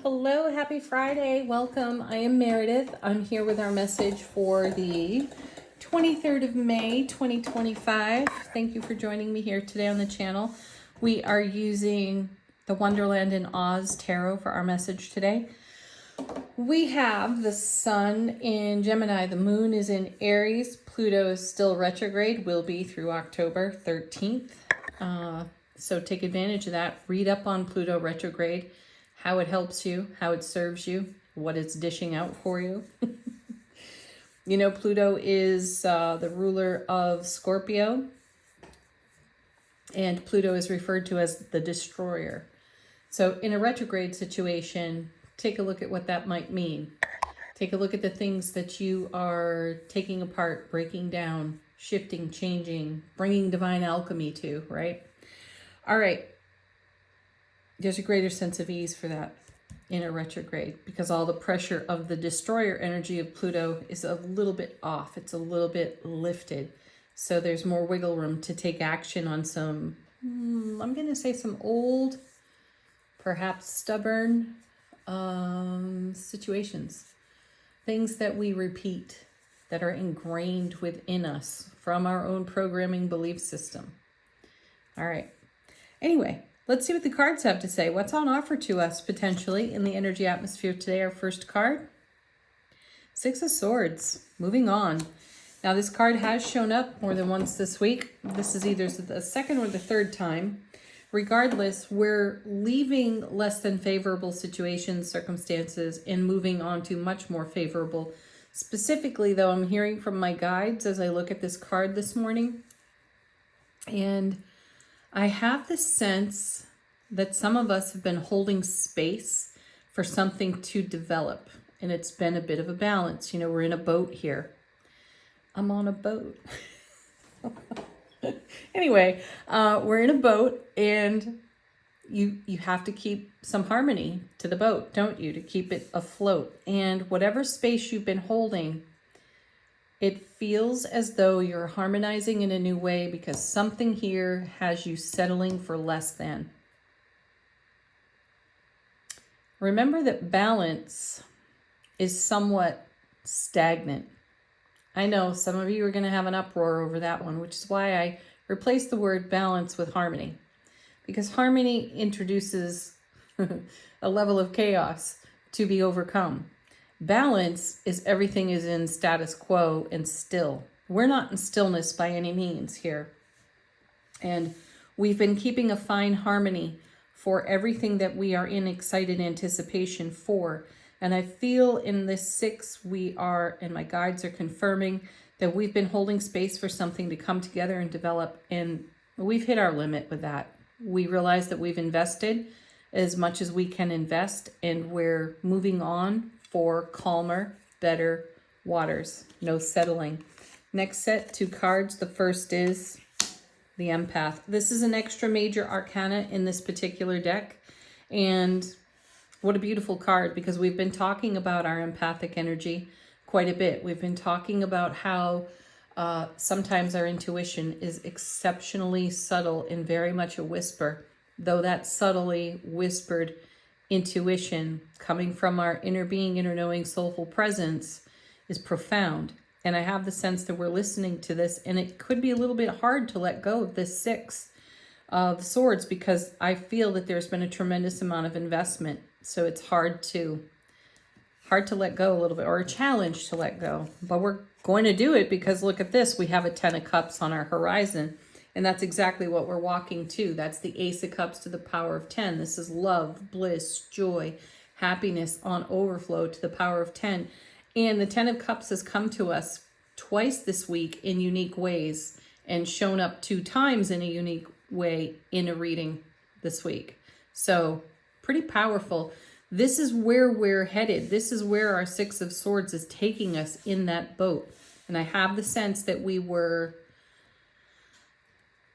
Hello, happy Friday. Welcome. I am Meredith. I'm here with our message for the 23rd of May, 2025. Thank you for joining me here today on the channel. We are using the Wonderland in Oz Tarot for our message today. We have the Sun in Gemini. The Moon is in Aries. Pluto is still retrograde, will be through October 13th. So take advantage of that. Read up on Pluto retrograde, how it helps you, how it serves you, what it's dishing out for you. You know, Pluto is the ruler of Scorpio, and Pluto is referred to as the destroyer. So in a retrograde situation, take a look at what that might mean. Take a look at the things that you are taking apart, breaking down, shifting, changing, bringing divine alchemy to, right? All right. There's a greater sense of ease for that in a retrograde because all the pressure of the destroyer energy of Pluto is a little bit off. It's a little bit lifted. So there's more wiggle room to take action on some, I'm going to say some old, perhaps stubborn situations. Things that we repeat that are ingrained within us from our own programming belief system. All right. Anyway, let's see what the cards have to say. What's on offer to us potentially in the energy atmosphere today? Our first card, Six of Swords. Moving on. Now, this card has shown up more than once this week. This is either the second or the third time. Regardless, we're leaving less than favorable situations, circumstances, and moving on to much more favorable. Specifically, though, I'm hearing from my guides as I look at this card this morning, and I have the sense that some of us have been holding space for something to develop, and it's been a bit of a balance. You know, we're in a boat here. I'm on a boat. Anyway, we're in a boat, and you have to keep some harmony to the boat, don't you, to keep it afloat. And whatever space you've been holding, it feels as though you're harmonizing in a new way because something here has you settling for less than. Remember that balance is somewhat stagnant. I know some of you are going to have an uproar over that one, which is why I replaced the word balance with harmony. Because harmony introduces a level of chaos to be overcome. Balance is everything is in status quo and still. We're not in stillness by any means here. And we've been keeping a fine harmony for everything that we are in excited anticipation for. And I feel in this six, we are, and my guides are confirming that we've been holding space for something to come together and develop. And we've hit our limit with that. We realize that we've invested as much as we can invest, and we're moving on for calmer, better waters. No settling. Next set, two cards. The first is the Empath. This is an extra major arcana in this particular deck. And what a beautiful card, because we've been talking about our empathic energy quite a bit. We've been talking about how sometimes our intuition is exceptionally subtle and very much a whisper, though that subtly whispered intuition coming from our inner being, inner knowing, soulful presence is profound. And I have the sense that we're listening to this, and it could be a little bit hard to let go of this Six of Swords because I feel that there's been a tremendous amount of investment. So it's hard to let go a little bit, or a challenge to let go. But we're going to do it because look at this. We have a 10 of Cups on our horizon. And that's exactly what we're walking to. That's the Ace of Cups to the power of 10. This is love, bliss, joy, happiness on overflow to the power of 10. And the 10 of Cups has come to us twice this week in unique ways and shown up 2 times in a unique way in a reading this week. So pretty powerful. This is where we're headed. This is where our Six of Swords is taking us in that boat. And I have the sense that we were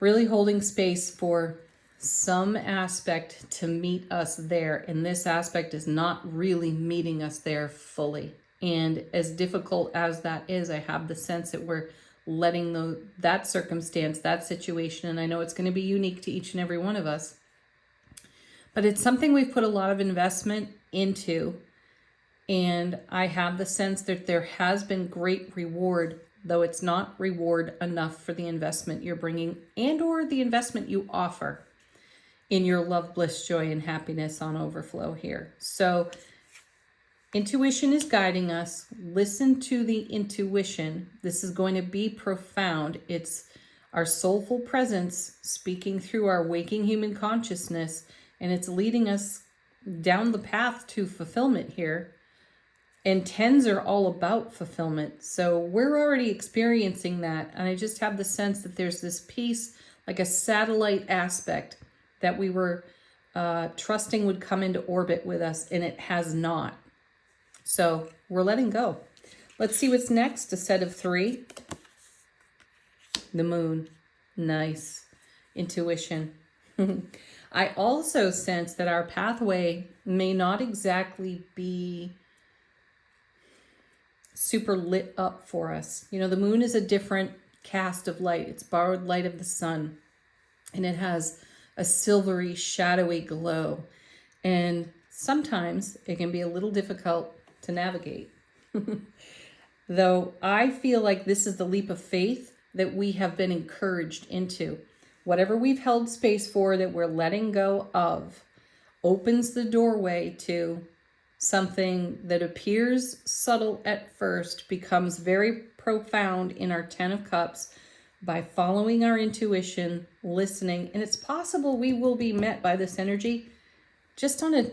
really holding space for some aspect to meet us there. And this aspect is not really meeting us there fully. And as difficult as that is, I have the sense that we're letting that circumstance, that situation, and I know it's going to be unique to each and every one of us, but it's something we've put a lot of investment into. And I have the sense that there has been great reward, though it's not reward enough for the investment you're bringing and or the investment you offer in your love, bliss, joy, and happiness on overflow here. So intuition is guiding us. Listen to the intuition. This is going to be profound. It's our soulful presence speaking through our waking human consciousness, and it's leading us down the path to fulfillment here. And tens are all about fulfillment. So we're already experiencing that. And I just have the sense that there's this piece, like a satellite aspect, that we were trusting would come into orbit with us, and it has not. So we're letting go. Let's see what's next. A set of 3. The moon. Nice. Intuition. I also sense that our pathway may not exactly be super lit up for us. You know, the moon is a different cast of light. It's borrowed light of the sun, and it has a silvery, shadowy glow. And sometimes it can be a little difficult to navigate. Though I feel like this is the leap of faith that we have been encouraged into. Whatever we've held space for that we're letting go of opens the doorway to something that appears subtle at first, becomes very profound in our 10 of Cups by following our intuition, listening. And it's possible we will be met by this energy just on a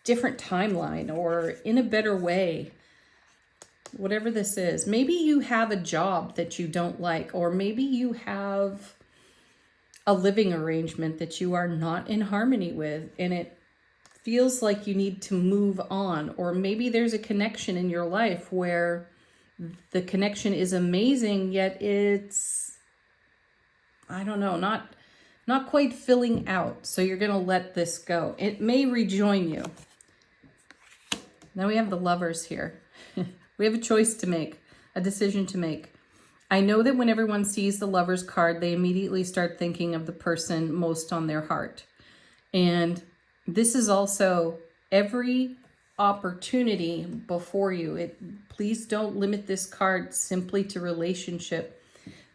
different timeline or in a better way. Whatever this is. Maybe you have a job that you don't like, or maybe you have a living arrangement that you are not in harmony with, and it feels like you need to move on. Or maybe there's a connection in your life where the connection is amazing, yet it's, I don't know, not quite filling out. So you're going to let this go. It may rejoin you. Now we have the Lovers here. We have a choice to make, a decision to make. I know that when everyone sees the Lovers card, they immediately start thinking of the person most on their heart. And this is also every opportunity before you. Please don't limit this card simply to relationship.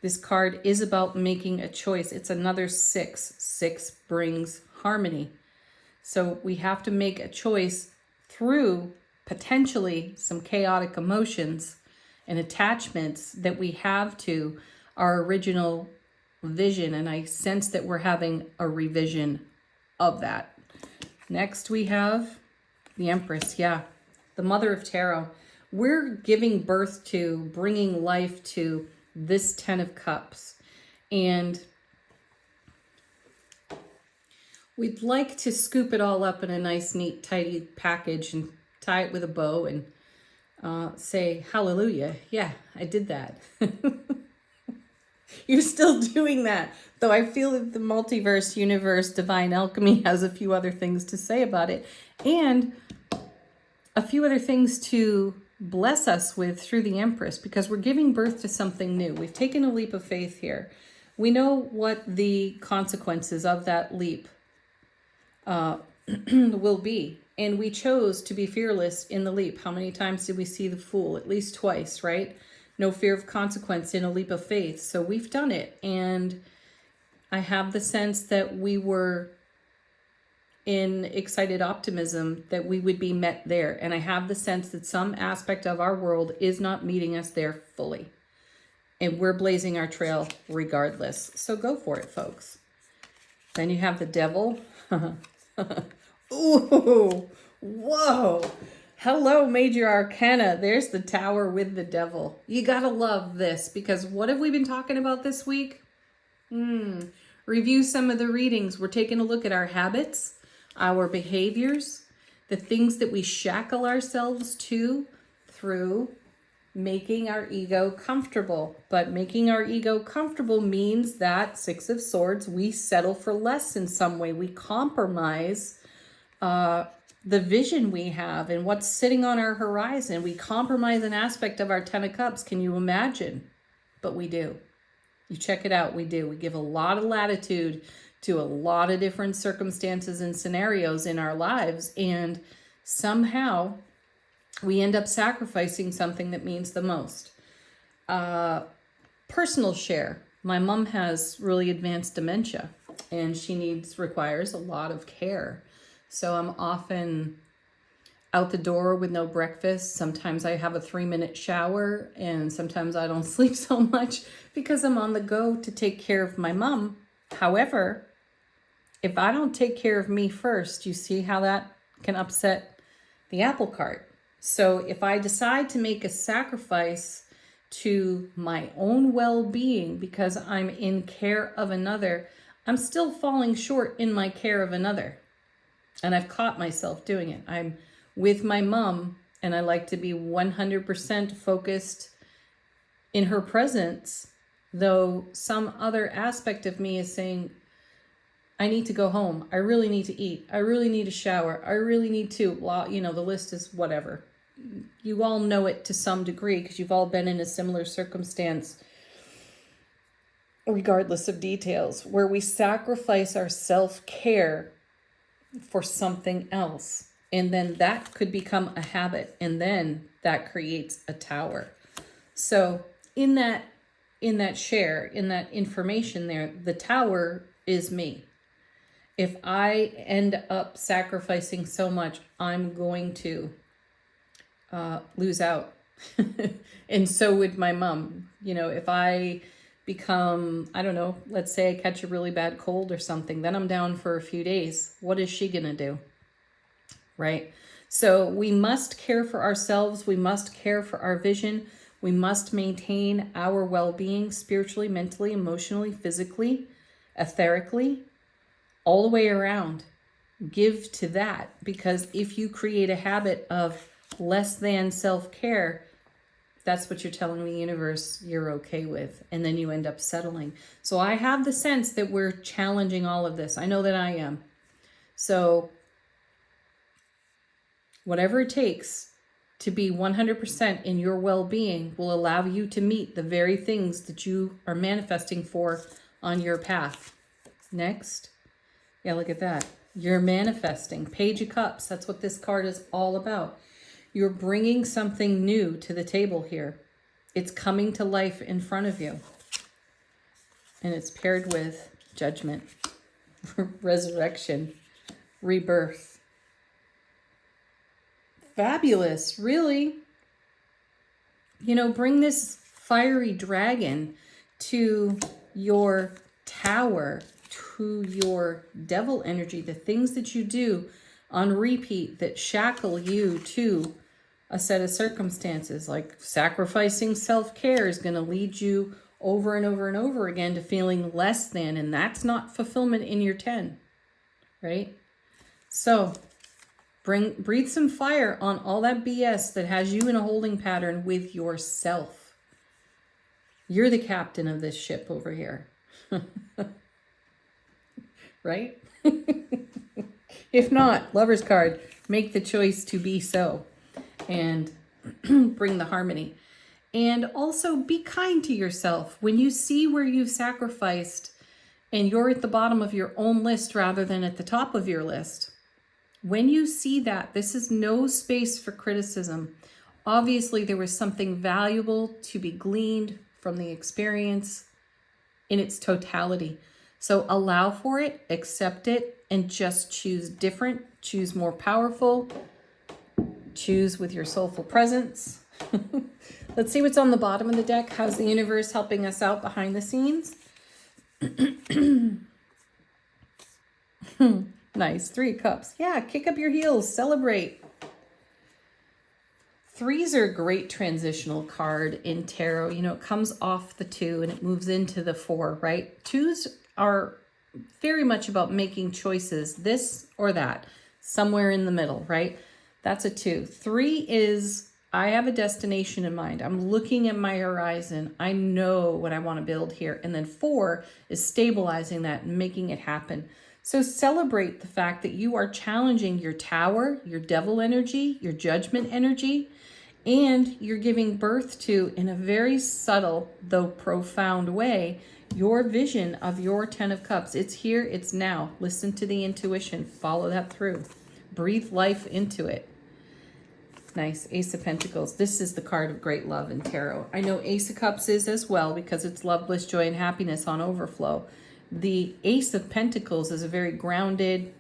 This card is about making a choice. It's another 6. 6 brings harmony. So we have to make a choice through potentially some chaotic emotions and attachments that we have to our original vision. And I sense that we're having a revision of that. Next, we have the Empress. Yeah, the Mother of Tarot. We're giving birth to, bringing life to this 10 of Cups. And we'd like to scoop it all up in a nice, neat, tidy package and tie it with a bow and say, hallelujah. Yeah, I did that. You're still doing that. Though I feel that the multiverse, universe, divine alchemy has a few other things to say about it. And a few other things to bless us with through the Empress, because we're giving birth to something new. We've taken a leap of faith here. We know what the consequences of that leap will be. And we chose to be fearless in the leap. How many times did we see the Fool? At least twice, right? No fear of consequence in a leap of faith. So we've done it. And I have the sense that we were in excited optimism that we would be met there. And I have the sense that some aspect of our world is not meeting us there fully. And we're blazing our trail regardless. So go for it, folks. Then you have the Devil. Ooh, whoa. Hello, Major Arcana. There's the Tower with the Devil. You gotta love this, because what have we been talking about this week? Review some of the readings. We're taking a look at our habits, our behaviors, the things that we shackle ourselves to through making our ego comfortable. But making our ego comfortable means that, 6 of Swords, we settle for less in some way. We compromise the vision we have and what's sitting on our horizon. We compromise an aspect of our 10 of Cups. Can you imagine? But we do. You check it out. We do. We give a lot of latitude to a lot of different circumstances and scenarios in our lives. And somehow we end up sacrificing something that means the most. Personal share. My mom has really advanced dementia and she requires a lot of care. So I'm often out the door with no breakfast. Sometimes I have a 3-minute shower and sometimes I don't sleep so much because I'm on the go to take care of my mom. However, if I don't take care of me first, you see how that can upset the apple cart. So if I decide to make a sacrifice to my own well-being because I'm in care of another, I'm still falling short in my care of another. And I've caught myself doing it. I'm with my mom and I like to be 100% focused in her presence, though some other aspect of me is saying, I need to go home. I really need to eat. I really need a shower. I really need to, well, the list is whatever. You all know it to some degree because you've all been in a similar circumstance, regardless of details, where we sacrifice our self-care for something else. And then that could become a habit. And then that creates a tower. So in that share, in that information there, the tower is me. If I end up sacrificing so much, I'm going to lose out. And so would my mom. If I become, I don't know, let's say I catch a really bad cold or something, then I'm down for a few days. What is she going to do? Right? So we must care for ourselves. We must care for our vision. We must maintain our well-being spiritually, mentally, emotionally, physically, etherically, all the way around. Give to that, because if you create a habit of less than self-care, that's what you're telling the universe you're okay with, and then you end up settling. So I have the sense that we're challenging all of this. I know that I am. So whatever it takes to be 100% in your well-being will allow you to meet the very things that you are manifesting for on your path. Next. Yeah, look at that. You're manifesting. Page of Cups. That's what this card is all about. You're bringing something new to the table here. It's coming to life in front of you. And it's paired with judgment, resurrection, rebirth. Fabulous, really. Bring this fiery dragon to your tower, to your devil energy, the things that you do on repeat that shackle you to a set of circumstances. Like sacrificing self-care is going to lead you over and over and over again to feeling less than, and that's not fulfillment in your 10, right? So breathe some fire on all that BS that has you in a holding pattern with yourself. You're the captain of this ship over here. Right? If not, Lover's card, make the choice to be so and bring the harmony. And also be kind to yourself. When you see where you've sacrificed and you're at the bottom of your own list rather than at the top of your list, when you see that, this is no space for criticism. Obviously, there was something valuable to be gleaned from the experience in its totality. So allow for it, accept it, and just choose different, choose more powerful, choose with your soulful presence. Let's see what's on the bottom of the deck. How's the universe helping us out behind the scenes? Nice, 3 cups. Yeah, kick up your heels, celebrate. 3s are a great transitional card in tarot. It comes off the 2 and it moves into the 4, right? 2s are very much about making choices, this or that, somewhere in the middle, right? That's a 2. 3 is, I have a destination in mind. I'm looking at my horizon. I know what I want to build here. And then 4 is stabilizing that and making it happen. So celebrate the fact that you are challenging your tower, your devil energy, your judgment energy, and you're giving birth to, in a very subtle though profound way, your vision of your 10 of Cups. It's here, it's now. Listen to the intuition, follow that through. Breathe life into it. Nice, Ace of Pentacles. This is the card of great love in tarot. I know Ace of Cups is as well because it's love, bliss, joy, and happiness on overflow. The Ace of Pentacles is a very grounded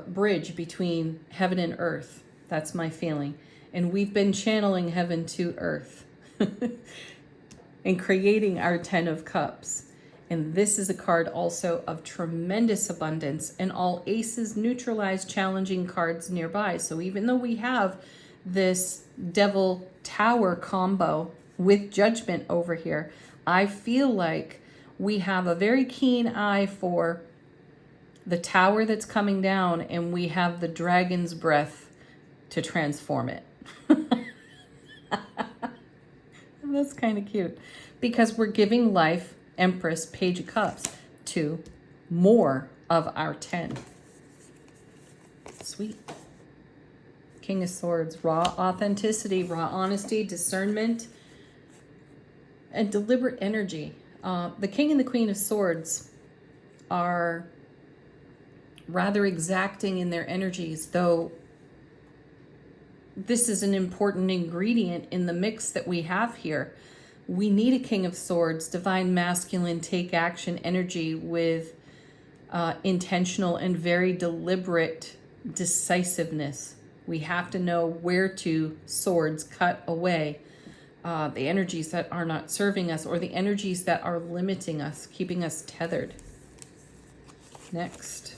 bridge between heaven and earth. That's my feeling. And we've been channeling heaven to earth and creating our 10 of Cups. And this is a card also of tremendous abundance, and all aces neutralize challenging cards nearby. So even though we have this Devil Tower combo with Judgment over here, I feel like we have a very keen eye for the Tower that's coming down, and we have the Dragon's Breath to transform it. That's kind of cute because we're giving life, Empress, Page of Cups, to more of our 10. Sweet. King of Swords, raw authenticity, raw honesty, discernment, and deliberate energy. The King and the Queen of Swords are rather exacting in their energies, though this is an important ingredient in the mix that we have here. We need a King of Swords, divine masculine, take action energy with intentional and very deliberate decisiveness. We have to know where to swords cut away the energies that are not serving us or the energies that are limiting us, keeping us tethered. Next.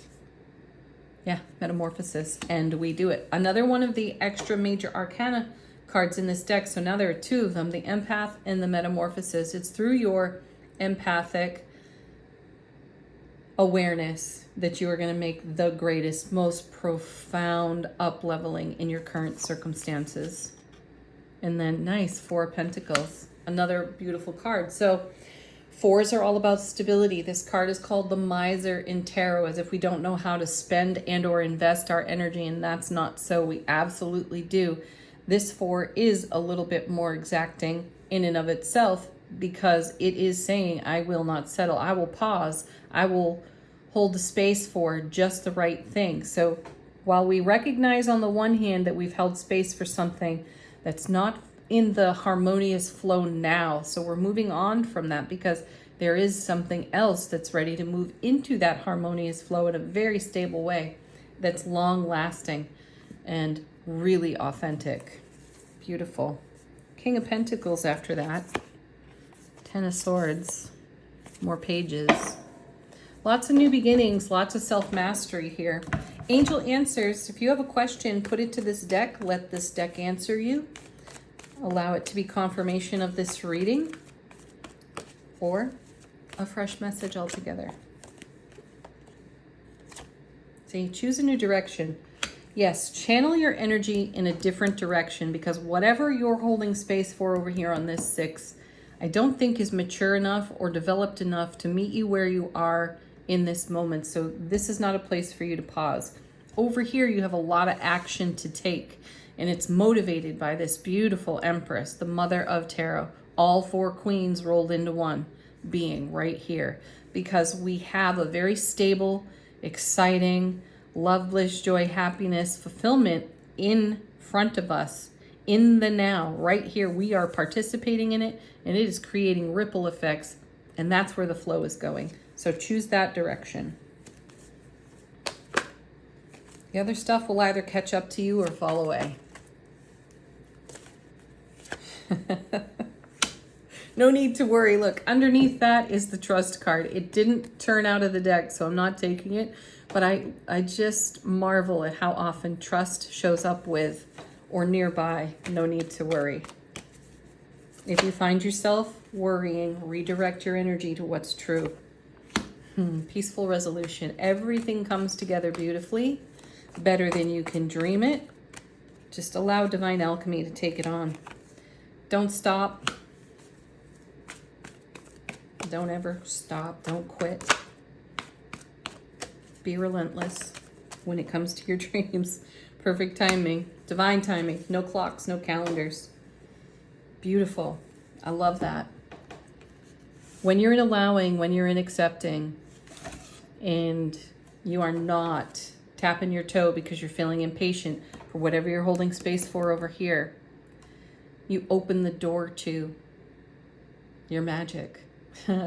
Yeah, Metamorphosis, and we do it. Another one of the extra major arcana cards in this deck. So now there are two of them, the Empath and the Metamorphosis. It's through your empathic awareness that you are going to make the greatest, most profound up-leveling in your current circumstances. And then, nice, Four of Pentacles, another beautiful card. So fours are all about stability. This card is called the Miser in tarot, as if we don't know how to spend and or invest our energy, and that's not so. We absolutely do. This four is a little bit more exacting in and of itself because it is saying, I will not settle. I will pause. I will hold the space for just the right thing. So while we recognize on the one hand that we've held space for something that's not in the harmonious flow now, so we're moving on from that because there is something else that's ready to move into that harmonious flow in a very stable way that's long lasting and really authentic. Beautiful. King of Pentacles after that. 10 of Swords. More pages. Lots of new beginnings, lots of self-mastery here. Angel answers. If you have a question, put it to this deck. Let this deck answer you. Allow it to be confirmation of this reading or a fresh message altogether. So you choose a new direction. Yes, channel your energy in a different direction because whatever you're holding space for over here on this 6, I don't think is mature enough or developed enough to meet you where you are in this moment. So this is not a place for you to pause. Over here, you have a lot of action to take, and it's motivated by this beautiful Empress, the mother of tarot. All 4 queens rolled into one being right here because we have a very stable, exciting, love, bliss, joy, happiness, fulfillment in front of us in the now. Right here, we are participating in it, and it is creating ripple effects, and that's where the flow is going. So choose that direction. The other stuff will either catch up to you or fall away. No need to worry. Look, underneath that is the Trust card. It didn't turn out of the deck, so I'm not taking it. But I just marvel at how often Trust shows up with or nearby. No need to worry. If you find yourself worrying, redirect your energy to what's true. Peaceful resolution. Everything comes together beautifully, better than you can dream it. Just allow divine alchemy to take it on. Don't stop. Don't ever stop. Don't quit. Be relentless when it comes to your dreams. Perfect timing, divine timing, no clocks, no calendars. Beautiful. I love that. When you're in allowing, when you're in accepting, and you are not tapping your toe because you're feeling impatient for whatever you're holding space for over here, you open the door to your magic.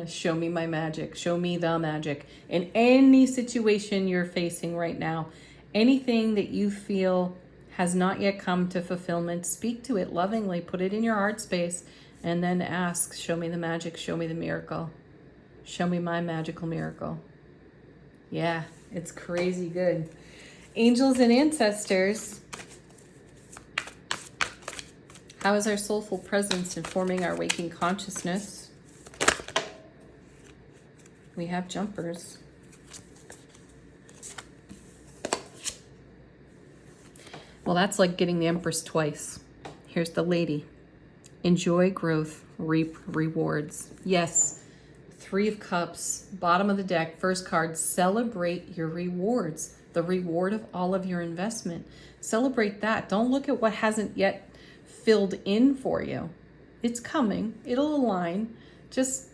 Show me my magic. Show me the magic. In any situation you're facing right now, anything that you feel has not yet come to fulfillment, speak to it lovingly, put it in your heart space, and then ask, show me the magic, show me the miracle. Show me my magical miracle. Yeah, it's crazy good. Angels and ancestors, how is our soulful presence informing our waking consciousness? We have jumpers. Well, that's like getting the Empress twice. Here's the lady. Enjoy growth, reap rewards. Yes. 3 of Cups, bottom of the deck, first card, celebrate your rewards, the reward of all of your investment. Celebrate that. Don't look at what hasn't yet filled in for you. It's coming. It'll align. Just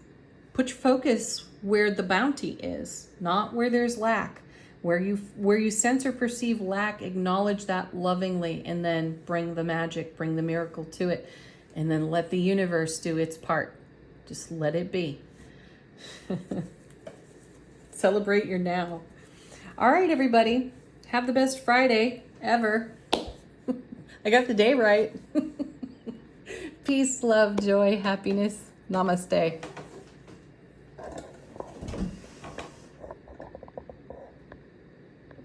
put your focus where the bounty is, not where there's lack. Where you sense or perceive lack, acknowledge that lovingly, and then bring the magic, bring the miracle to it, and then let the universe do its part. Just let it be. Celebrate your now. All right, everybody. Have the best Friday ever. I got the day right. Peace, love, joy, happiness. Namaste.